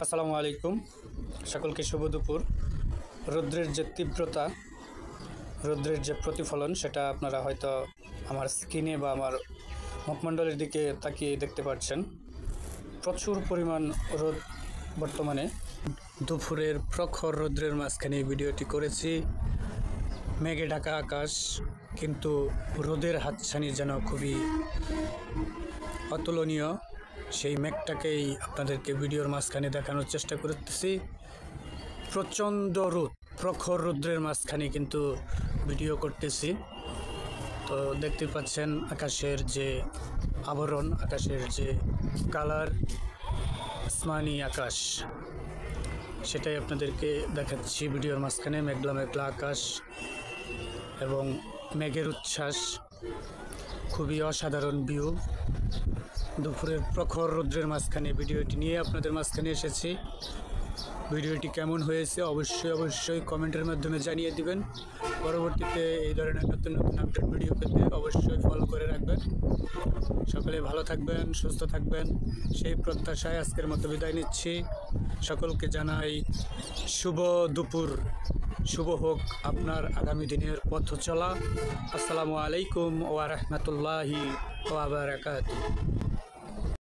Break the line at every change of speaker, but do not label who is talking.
আসসালামু আলাইকুম, সকলকে শুভ দুপুর। রৌদ্রের যে তীব্রতা, রৌদ্রের যে প্রতিফলন, সেটা আপনারা হয়তো আমার স্কিনে বা আমার মুখমণ্ডলের দিকে তাকিয়ে দেখতে পাচ্ছেন। প্রচুর পরিমাণ রোদ বর্তমানে। দুপুরের প্রখর রৌদ্রের মাঝখানে ভিডিওটি করেছি। মেঘে ঢাকা আকাশ, কিন্তু রোদের হাতছানি যেন খুবই অতুলনীয়। সেই মেঘটাকেই আপনাদেরকে ভিডিওর মাঝখানে দেখানোর চেষ্টা করতেছি। প্রচণ্ড রোদ, প্রখর রৌদ্রের মাঝখানে কিন্তু ভিডিও করতেছি। তো দেখতে পাচ্ছেন আকাশের যে আবরণ, আকাশের যে কালার, আসমানি আকাশ, সেটাই আপনাদেরকে দেখাচ্ছি ভিডিওর মাঝখানে। মেঘলা মেঘলা আকাশ এবং মেঘের উচ্ছ্বাস, খুবই অসাধারণ ভিউ। দুপুরের প্রখর রৌদ্রের মাঝখানে ভিডিওটি নিয়ে আপনাদের মাঝখানে এসেছি। ভিডিওটি কেমন হয়েছে অবশ্যই কমেন্টের মাধ্যমে জানিয়ে দিবেন। পরবর্তীতে এই ধরনের নতুন নতুন আপডেট ভিডিও পেতে অবশ্যই ফলো করে রাখবেন। সকলে ভালো থাকবেন, সুস্থ থাকবেন, সেই প্রত্যাশায় আজকের মতো বিদায় নিচ্ছি। সকলকে জানাই শুভ দুপুর, শুভ হোক আপনার আগামী দিনের পথ চলা। আসসালামু আলাইকুম ওয়া রাহমাতুল্লাহি ওয়া বারাকাতুহু।